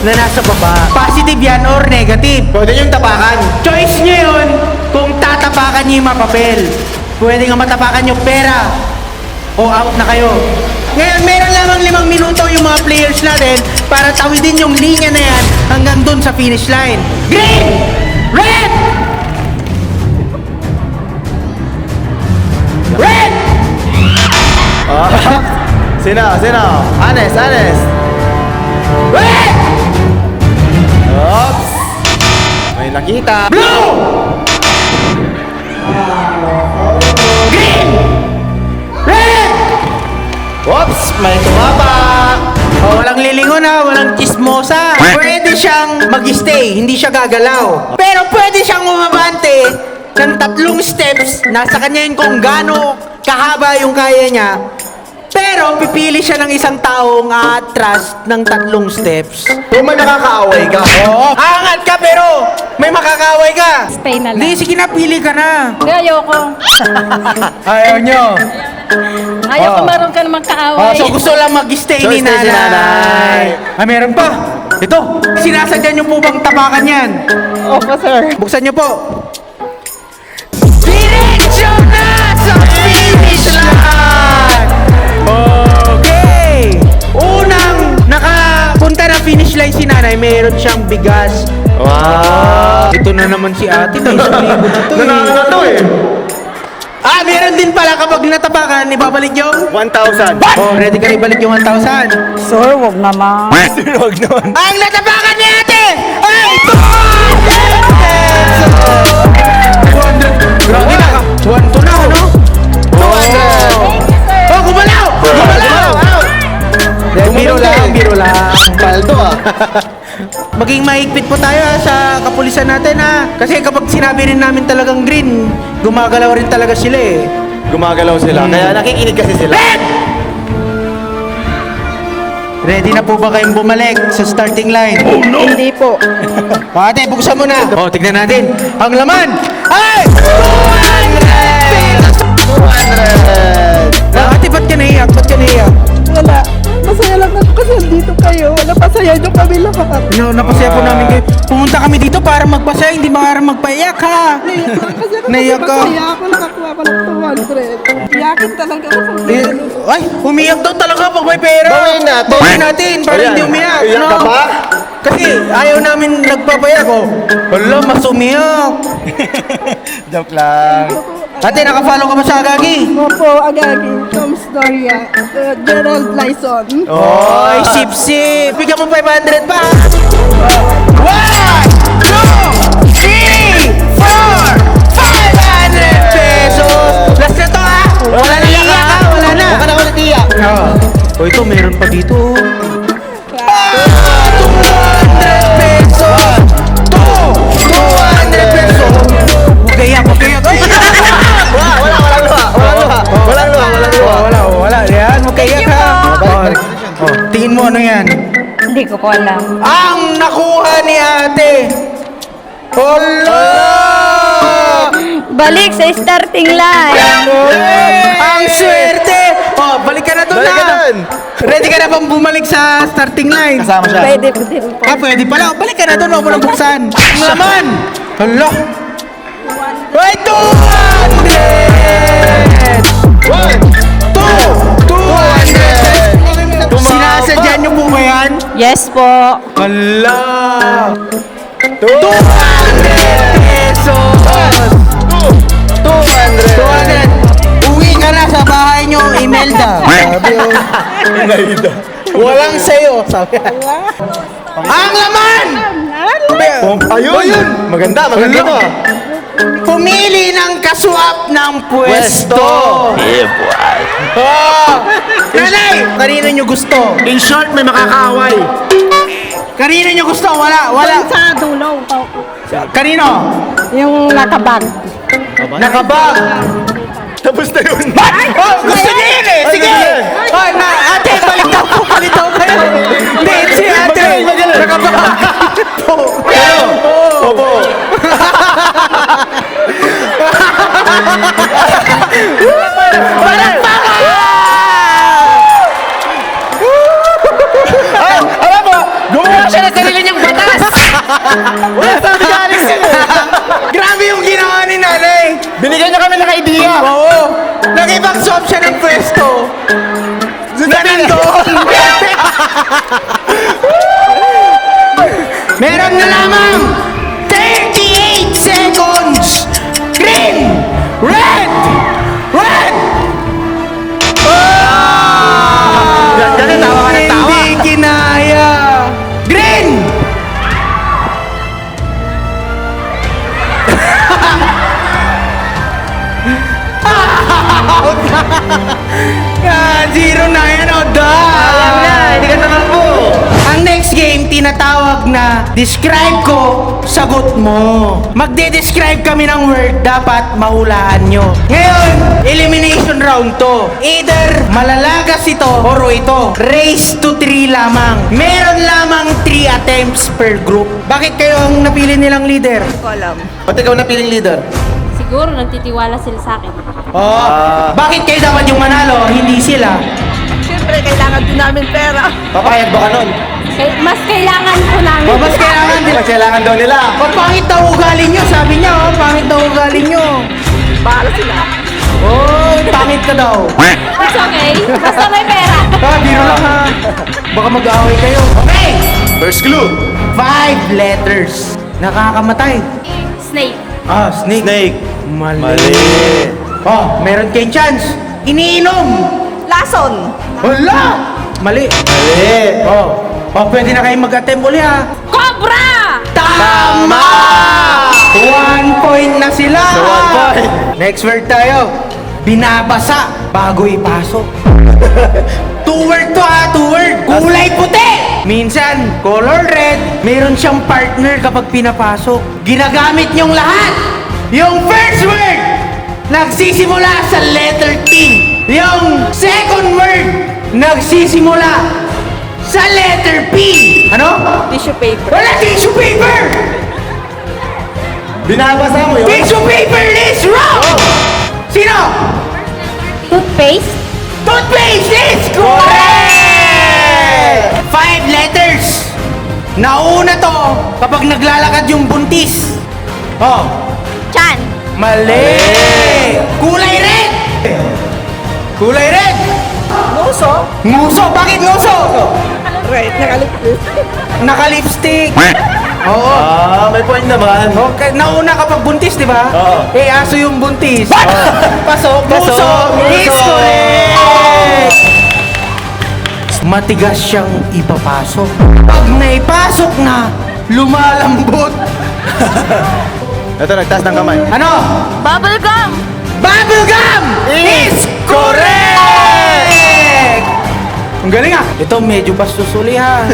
na nasa baba. Positive yan or negative. Pwede yung tapakan. Choice nyo yun kung tatapakan nyo yung mga papel. Pwede nga matapakan nyo pera o out na kayo. Ngayon, meron lamang 5 minuto yung mga players natin para tawidin yung linya na yan hanggang dun sa finish line. Green! Red! Red! Sino? Honest. Red! Oops! May nakita. Blue! Green! Red! Oops! May tumapa. Oh, walang lilingon ha, walang chismosa. Pwede siyang mag-stay, hindi siya gagalaw. Pero pwede siyang umabante ng 3 steps. Nasa kanya yun kung gaano kahaba yung kaya niya. Pero pipili siya ng isang taong atras ng 3 steps. Kung may nakakaaway ka. Oo, angat ka pero may makakaway ka. Stay na lang. Hindi, sige na, pili ka na. Hindi, ayoko. Ayaw nyo. Ayoko Oh. meron ka namang kaaway. So gusto lang mag-stay So, ni stay si nanay. nanay. Meron pa. Ito, sinasadya nyo po bang tapakan yan? Opo, sir. Buksan nyo po. Diretso na sa finish line! Okay! Unang nakapunta na finish line si nanay, meron siyang bigas. Wow! Ito na naman si ate, may isang libo na to eh. Nanalo na to eh. Meron din pala kapag natapakan, ibabalik yung... 1,000. Oh, ready ka na ibalik yung 1,000. Sir, wag naman. Huwag naman. Ang natapakan ni ate ay 200 pesos! 200. Grabe na ka. 1 to na, ano? 200. Oh, gumalaw! Gumalaw! Biro lang. Paldo ah. Maging mahigpit po tayo sa kapulisan natin ha. Kasi kapag sinabi rin namin talagang green, gumagalaw rin talaga sila eh. Gumagalaw sila. Kaya nakikinig kasi sila. Ready na po ba kayong bumalik sa starting line? Hindi po. Ate, buksan mo na. Oh, tignan natin. Ang laman ay 200 pesos! 200. Ate, ba't ka naiyak? Wala. Masaya lang ako kasi andito kayo. Napasaya nyo kami lahat. No, napasaya po namin kayo. Pumunta kami dito para magpasaya, hindi para magpaiyak ha. Kasi ako Naiyak ka. masaya ako nakakuha pa ng 200. Iyakin talaga ako sa Ay, umiyak daw talaga pag may pera. Bawiin natin. Bawiin natin para Ayan. hindi umiyak. Iyak ka pa? Kasi ayaw namin nagpapayak oh. Wala, mas umiyak. Joke lang. Ate, nakafollow ka ba sa Agagi? Opo, Agagi, Tom Storia, Gerald Lyson. Oy, sip-sip. Bigyan mo 500 pa. 1, 2, 3, 4, 500 pesos. Last na to ha. Wala na iyak ha. Wala na. Baka na ako natiyak. Oh, ito meron pa dito. 200 pesos. 200 pesos. Gaya. Wala. Yan, magkaiyak ha. Tingin mo ano yan? Hindi ko po alam. Ang nakuha ni ate. Hala! Balik sa starting line. Ang swerte! Oh, balik ka na doon Balik ka na. dun. Ready ka na bang bumalik sa starting line? Kasama siya. Pwede po din po. Pwede pala. Balik ka na doon. Huwag mo lang buksan. Ang laman! Hala! Ay, 200! 200! Sinasadya niyo po ba yan? Yes po. Hala! 200 200. pesos! 200! Uwi ka na sa bahay niyo, Imelda. Sabi yun. Walang sayo. Sabi. Ang laman! Ayun. Maganda to. Pumili ng kaswap ng pwesto. Nanay! Kanino nyo gusto? In short, may makakaaway. Kanino nyo gusto? Wala. Sa dulo. Kanino? Yung nakabag. Nakabag. Tapos na yun. Oh, gusto niya yun eh. Sige. Oh, ate, balitaw kayo. Hindi, si ate. Nakabag. Opo. Parang paka! Alam mo, gumawa siya ng sarili Wala sabi ka, Alex eh. Grabe yung ginawa ni nanay. Binigyan niya kami ng idea. Oo. Nag-ibang-swap siya ng pwesto. Na nandoon. Meron na lamang 38 seconds. Green, red, red. Ganun, tawa ka ng tawa. Hindi kinaya. Green. Yan, 0 na yan, o Alam na, hindi ka tumakbo. Ang next game, tinatawag na describe ko, sagot mo. Magde-describe kami ng word, dapat mahulaan nyo. Ngayon, elimination round to. Either malalagas ito or ito. Race to 3 lamang. Meron lamang 3 attempts per group. Bakit kayo ang napili nilang leader? Ko alam. Ba't ikaw na piling leader? Siguro nagtitiwala sila sa akin. Bakit kayo dapat yung manalo, hindi sila? Siyempre, kailangan din namin pera. Papayag ba ka nun? Mas kailangan ko namin. Mas kailangan din. Mas kailangan daw nila. Pangit daw ugali nyo, sabi niya, pangit daw ugali nyo. Bahala sila. Pangit ka daw. It's okay. Basta may pera. Biro lang ha. Baka mag-away kayo. Okay! First clue. 5 letters. Nakakamatay. Snake. Snake. Snake. Mali. Meron kayong chance. Iniinom. Lason. Wala. Mali. Mali. Pwede na kayong mag-attempt uli ha. Cobra! Tama! 1 point na sila. So, 1 point. Next word tayo. Binabasa bago ipasok. 2 word to ha, 2 word. Kulay puti. Minsan, color red. Meron siyang partner kapag pinapasok. Ginagamit niyong lahat. Yung first word, nagsisimula sa letter T. Yung second word, nagsisimula sa letter P. Ano? Tissue paper. Wala tissue paper! Binabasa mo yun? Tissue paper is wrong! Sino? Toothpaste. Toothpaste is correct! 5 letters. Nauna to kapag naglalakad yung buntis. Chan. Mali! Kulay red! Kulay red! Nguso. Nguso! Bakit nguso? Right, nakalipis. Naka-lipstick. Oo. May point naman. Okay, nauna kapag buntis, di ba? Oo. Aso yung buntis. Pasok, Pasok, nguso. Is nguso. correct! Matigas siyang ipapasok. Pag naipasok na, lumalambot. Ito, nagtaas ng kamay. Ano? Bubble gum. Bubblegum is correct! Ang galing ah. Ito medyo bastos uli ha.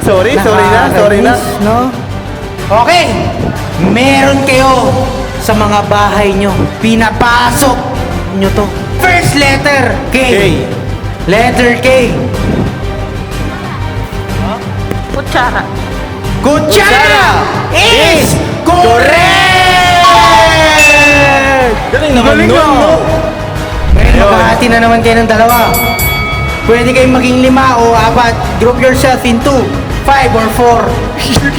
Sorry na. Nakakainis, no? Okay. Meron kayo sa mga bahay nyo. Pinapasok nyo to. First letter, K. K. Letter K. Kutsara. Kutsara is correct! Galing naman nun, no? Ngayon, maghahati na naman kayo ng dalawa. Pwede kayong maging 5 o 4. Group yourself in 2, 5 or 4.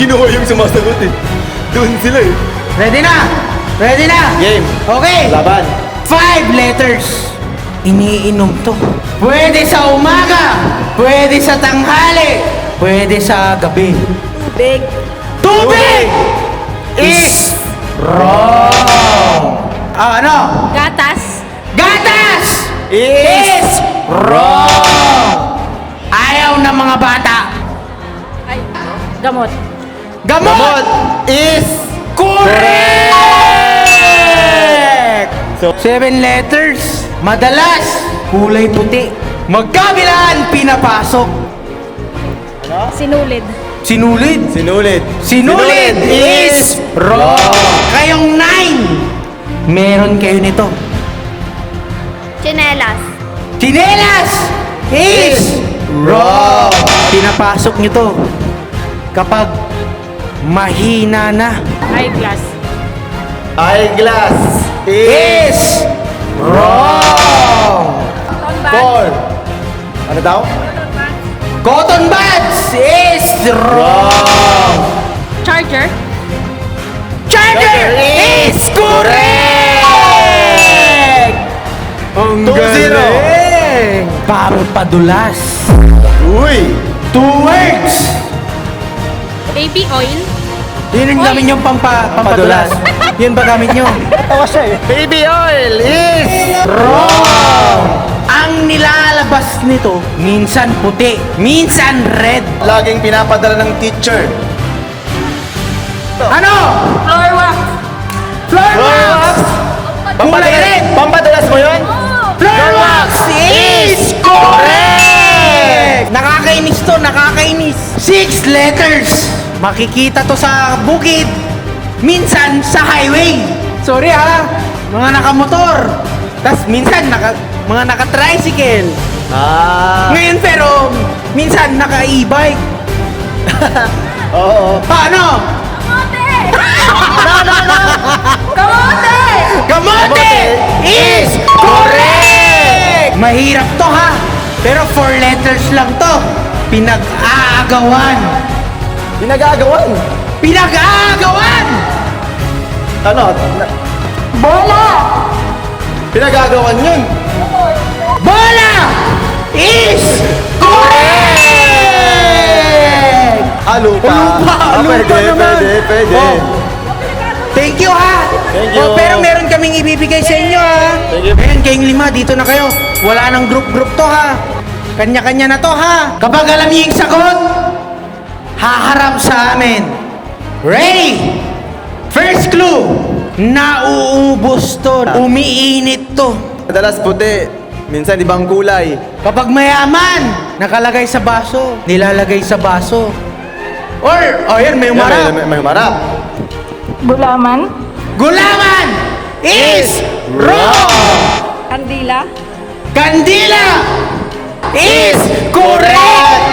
Kinuha yung sumasagot eh. Doon sila eh. Ready na? Ready na? Game. Okay. Laban. 5 letters. Iniinom to. Pwede sa umaga. Pwede sa tanghali. Pwede sa gabi. Tubig. Tubig is wrong. Ano? Gatas. Gatas Is wrong. Ayaw ng mga bata. Ay, gamot. Gamot is correct. So- 7 letters. Madalas kulay puti. Magkabilaan pinapasok. Sinulid. Sinulid. Sinulid. Sinulid is wrong. Kayong 9. Meron kayo nito. Chinelas. Chinelas is wrong. Pinapasok nyo to kapag mahina na. Eyeglass. Eyeglass Is wrong. Four. Ano daw? Cotton buds is wrong. Charger. Charger is correct! Ang 2-0. galing! Pampadulas. Uy! 2 words! Baby oil. Yun ang gamit nyo pampadulas. Yun ba gamit nyo? Tawa siya eh. Baby oil is Wrong! Ang nilalabas nito, minsan puti, minsan red. laging pinapadala ng teacher. Ano? Floor wax. Floor wax! Kulay red! Pampadalas mo yun? Floor wax is correct! Nakakainis to, nakakainis. 6 letters. Makikita to sa bukid. Minsan sa highway. Sorry ha, mga nakamotor. Tas minsan mga naka-tricycle. Ah. Ngayon pero, minsan naka-e-bike. Oo. Paano? Kamote! Kamote is correct! Mahirap to ha, pero 4 letters lang to. Pinag-aagawan. Pinagagawan. Pinag-aagawan! Ano? Bola! Pinagagawan yun. Bola is correct! Lupa. Lupa naman. Pwede. Oh. Thank you ha! Thank you. Oh, pero meron kaming ibibigay sa inyo ha! Thank you. Ngayon kayong 5, dito na kayo. Wala nang group-group to ha! Kanya-kanya na to ha! Kapag alam niyo yung sagot, haharap sa amin. Ready? First clue, nauubos to. Umiinit to. Madalas puti. Minsan ibang kulay. Kapag mayaman, nakalagay sa baso, nilalagay sa baso. Or, oh yan, may umarap. May umarap. Gulaman. Gulaman is wrong! Kandila. Kandila is correct!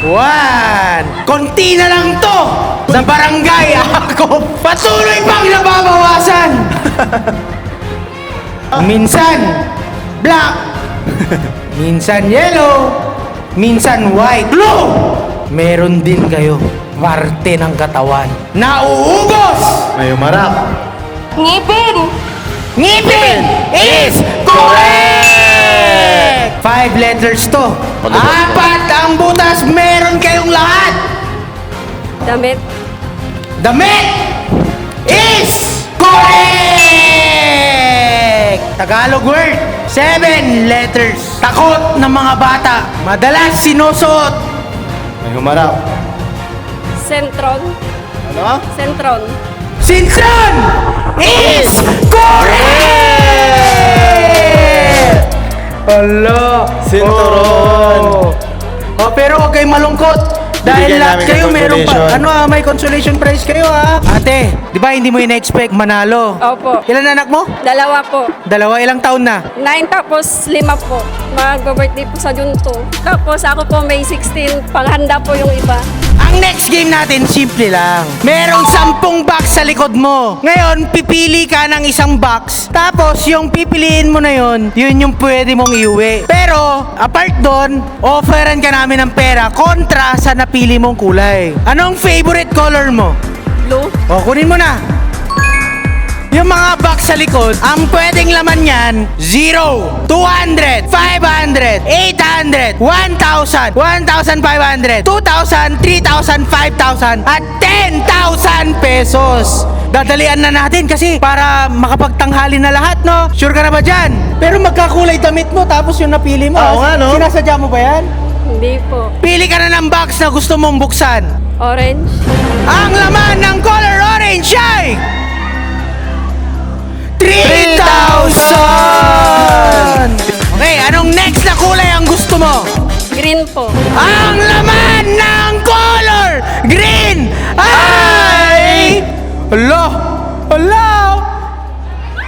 1. Konti na lang to sa barangay ako. Patuloy pang nababawasan. Minsan black, minsan yellow, minsan white. Blue! Meron din kayo parte ng katawan. Nauubos! May umarap. Ngipin. Ngipin is correct! 5 letters to. 4 ang butas, meron kayong lahat. Damit. Damit is correct! Tagalog word, 7 letters. Takot ng mga bata, madalas sinusuot. May umarap. Sentron. Ano? Sentron. Sintron is correct! Ala! Sinturon. Oh, pero huwag kayong malungkot. Dahil Bibigyan lahat namin kayo ng meron pa. consolation. May consolation prize kayo Ate, di ba hindi mo ina-expect manalo? Opo. Ilan anak mo? 2 po. 2, ilang taon na? 9 tapos 5 po. Mag-birthday po sa June 2. Tapos ako po May 16. Panghanda po yung iba. Ang next game natin, simple lang. Merong 10 box sa likod mo. Ngayon, pipili ka ng isang box. Tapos, yung pipiliin mo na yun yung pwede mong iuwi. Pero, apart doon, offeran ka namin ng pera kontra sa napili mong kulay. Anong favorite color mo? Blue. O, kunin mo na. Yung mga box sa likod, ang pwedeng laman yan, 0, 200, 500, 800, 1,000, 1,500, 2,000, 3,000, 5,000, at 10,000 pesos. Dadalian na natin kasi para makapagtanghali na lahat, no? Sure ka na ba dyan? Pero magkakulay damit mo tapos yung napili mo. Oo nga, no? Sinasadya mo ba yan? Hindi po. Pili ka na ng box na gusto mong buksan. Orange. Ang laman ng color orange ay 3,000! Okay, anong next na kulay ang gusto mo? Green po. Ang laman ng color green ay... Hala! Hala!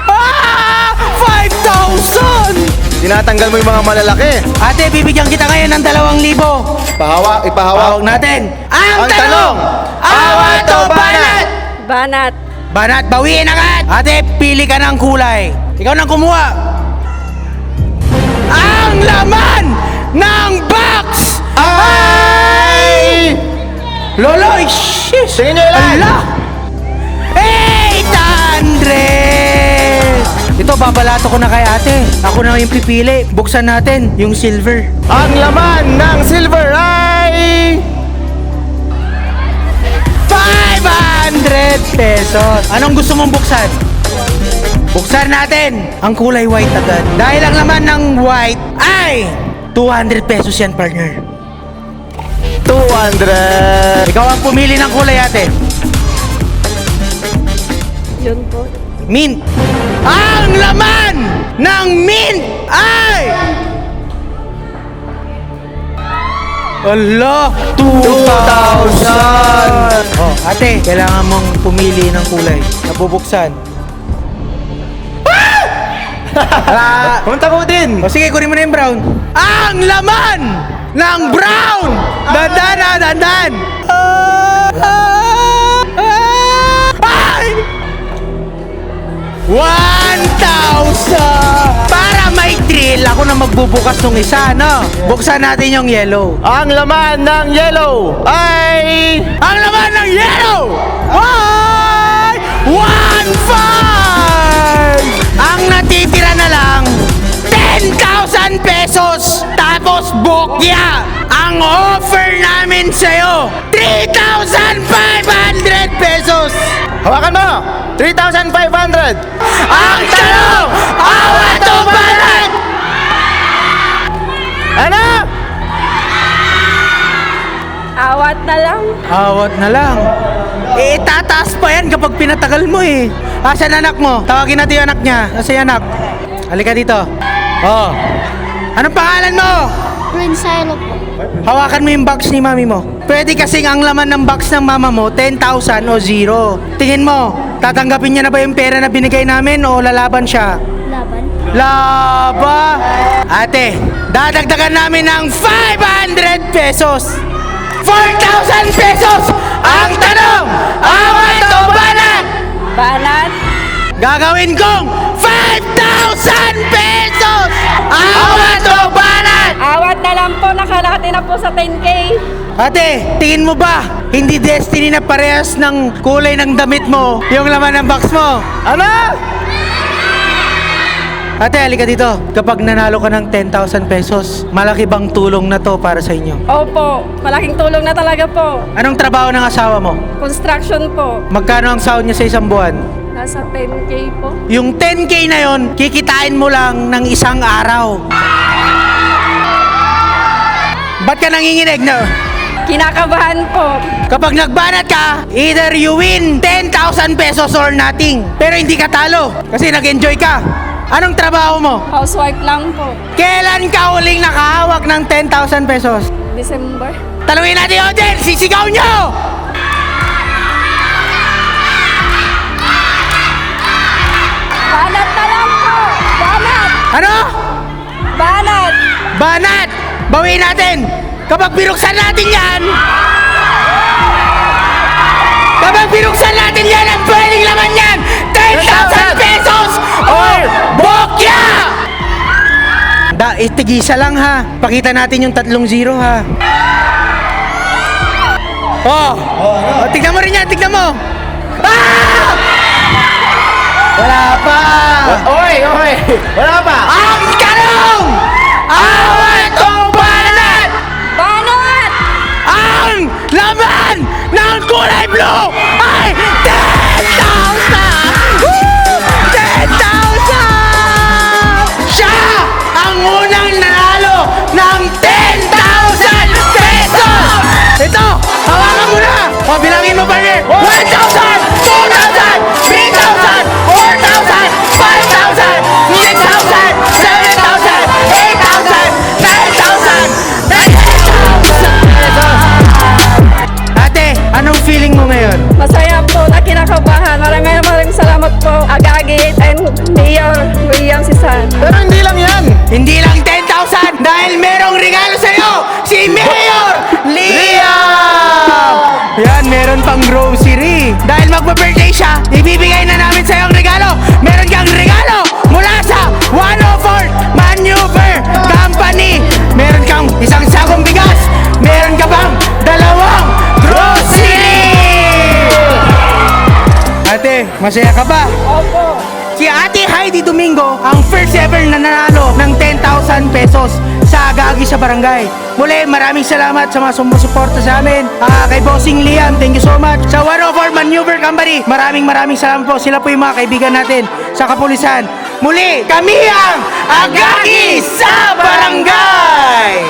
5,000! Tinatanggal mo yung mga malalaki. Ate, bibigyan kita ngayon ng 2,000. Ipahawak. Pahawak natin. Ang tanong, awat o banat? Banat. Banat, bawiin agad! Ate, pili ka ng kulay. Ikaw nang kumuha. Ang laman ng box ay Lolo, shish! Tingin nyo ilan? Ala! 800! Ito, babalato ko na kay ate. Ako na yung pipili. Buksan natin yung silver. Ang laman ng silver ay... 500 pesos. Anong gusto mong buksan? Buksan natin ang kulay white agad. Dahil ang laman ng white ay 200 pesos yan, partner. 200. Ikaw ang pumili ng kulay, ate. Yun po. Mint. Ang laman ng mint ay... Ala, 2,000. Oh, ate, kailangan mong pumili ng kulay. Nabubuksan. Ah! Punta ko din. O sige, kunin mo na yung brown. Ang laman ng brown! Dandan na, dandan! Ay! 1,000! Para may thrill, ako na magbubukas ng isa, no? Buksan natin yung yellow. Ang laman ng yellow ay... Ang laman ng yellow ay 1,500! Ang natitira na lang 10,000 pesos! Tapos bokya! Ang offer namin sa'yo 3,500 pesos! Hawakan mo! 3,500! Ang tanong! Awat o balat! Ano? Awat na lang. Awat na lang. Eh, tataas pa yan kapag pinatagal mo eh. Asan anak mo? Tawagin natin yung anak niya. Asan yung anak? Halika dito. Oh. Anong pangalan mo? Prinselo po. Hawakan mo yung box ni mami mo. Pwede kasing ang laman ng box ng mama mo, 10,000 o 0. Tingin mo, tatanggapin niya na ba yung pera na binigay namin o lalaban siya? Laban. Laba! Ate, dadagdagan namin ng 500 pesos! 4,000 pesos! Ang tanong, awat o banat? Banat. Gagawin kong 5,000 pesos! Awat o banat? Awat na lang po. Nakalahati na po sa 10K. Ate, tingin mo ba, hindi destiny na parehas ng kulay ng damit mo yung laman ng box mo? Ano? Ate, halika dito. Kapag nanalo ka ng 10,000 pesos, malaki bang tulong na to para sa inyo? Opo. Malaking tulong na talaga po. Anong trabaho ng asawa mo? Construction po. Magkano ang sahod niya sa isang buwan? Nasa 10K po. Yung 10K na yon, kikitain mo lang ng isang araw. Ba't ka nanginginig na? Kinakabahan po. Kapag nagbanat ka, either you win 10,000 pesos or nothing. Pero hindi ka talo kasi nag-enjoy ka. Anong trabaho mo? Housewife lang po. Kailan ka uling nakahawak ng 10,000 pesos? December. Tanungin natin yung audience, sisigaw nyo! Banat na lang po. Banat. Ano? Banat. Banat! Bawiin natin! Kapag binuksan natin yan, ang pwedeng laman yan, 10,000 pesos or bokya! Itigisa lang ha. Pakita natin yung 3 0 ha. Oh! Tignan mo rin yan, tignan mo! Ah! Wala pa! Oy! Wala pa! Ang tanong! Awat o banat? Banat. Ang laman ng kulay blue ay 10,000! Woo! 10,000! Siya ang unang nanalo ng 10,000 pesos! Ito, hawakan mo na! O, bilangin mo pa rin! 1,000! 2,000! 3,000! 4,000! 5,000! 6,000! 7,000! 8,000! 9,000! 10,000! Ate, anong feeling mo ngayon? Masaya po na kinakabahan. Maraming salamat po. Agagit and Mayor William Sisan. Pero hindi lang yan! Hindi lang 10,000 dahil merong regalo sa'yo! Si Mayor Liam! Yan, meron pang grocery. Dahil magpa-birthday siya, ibibigay na namin sa'yo ang regalo. Meron kang regalo mula sa 104 Maneuver Company. Meron kang isang sakong bigas. Meron ka pang 2 grocery Masaya ka ba? Opo. Si Ate Heidi Domingo ang first ever na nanalo ng 10,000 pesos sa Gagi sa Barangay. Muli, maraming salamat sa mga sumusuporta sa amin. Kay Bossing Liam, thank you so much. Sa 104 Maneuver Company, maraming salamat po. Sila po yung mga kaibigan natin sa kapulisan. Muli, kami ang Agagi sa Barangay!